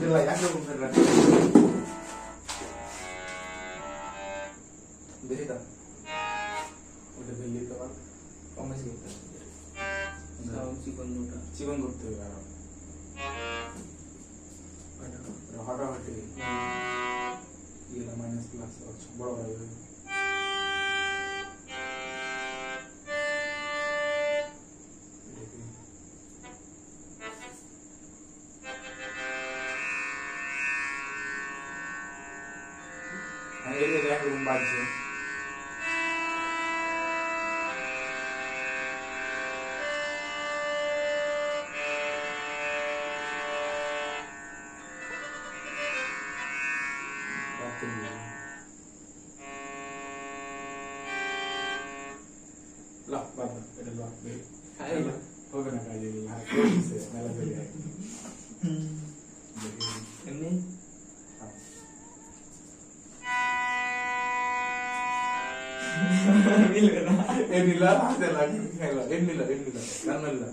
লাই আগে ঘুরে রাখ দেখি তো ওটা দিল্লি তো কমে গেছে চিকন করতে হবে আর হাঁটাহাঁটি মাইনাস প্লাস বড় বড় एक रूम बाजू ला बात এটা লা বে খাই না হবে না কাজে লা সে মেলা চলে যায় এমনি মিলবে না এনিলা হাতে লাগি খেলা এনিলা কান্নালা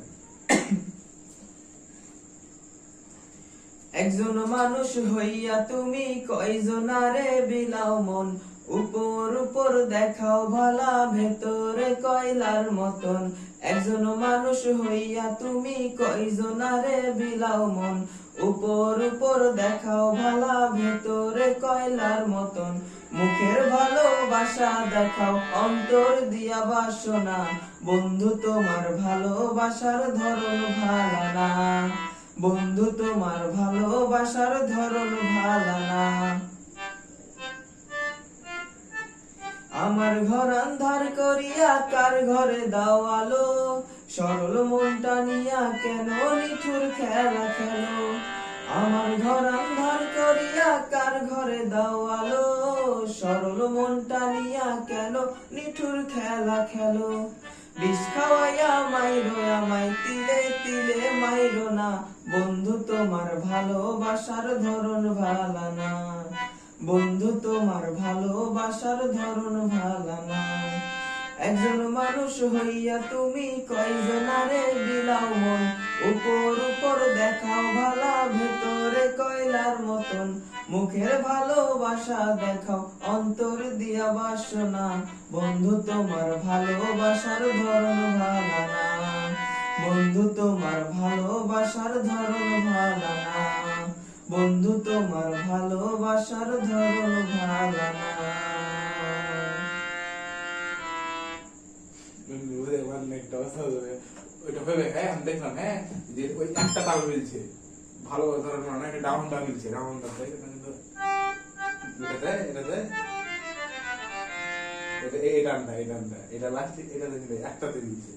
একজন মানুষ হইয়া তুমি কয়জনারে বিলাও মন উপর উপর দেখাও ভালা ভেতরে কয়লার মতন একজন মানুষ হইয়া তুমি কয়জনারে বিলাও মন উপর উপর দেখাও ভালা ভেতরে কয়লার মতন মুখের ভালোবাসা দেখাও অন্তর দিয়া বাসনা বন্ধু তোমার ভালোবাসার ধরন ভালো না বন্ধু তোমার ভালোবাসার ধরন ভালো না আমার ঘর আন্ধার করিয়া কার ঘরে দাও আলো সরল মনটা নিয়া কেন নিঠুর খেলা খেলো আমার ঘর আন্ধার করিয়া কার ঘরে দাও আলো সরল মনটা নিয়া কেন নিঠুর খেলা খেলো বিষ খাওয়াইয়া মাইরো আমায় তিলে তিলে মাইরো না বন্ধু তোমার ভালোবাসার ধরন ভালো না বন্ধু তোমার ভালোবাসার ধরন ভালো না একজন মানুষ হইয়া তুমি কয়জনারে বিলাও মন উপর উপর দেখাও ভালা ভেতরে কয়লার মতন মুখের ভালোবাসা দেখাও অন্তর দিয়া বাসনা বন্ধু তোমার ভালোবাসার ধরন ভালো না বন্ধু তোমার ভালোবাসার ধরন ভালো না বন্ধু তোমার ভালোবাসার ধরন ভালো না ওইটা ভেবে হ্যাঁ আমি দেখলাম হ্যাঁ যে ওই একটা তাল মিলছে ভালো ধরনের মানে একটা ডাউনটা মিলছে ডাউনটা কিন্তু এটাতে এটা লাস্ট এটা একটাতে দিচ্ছে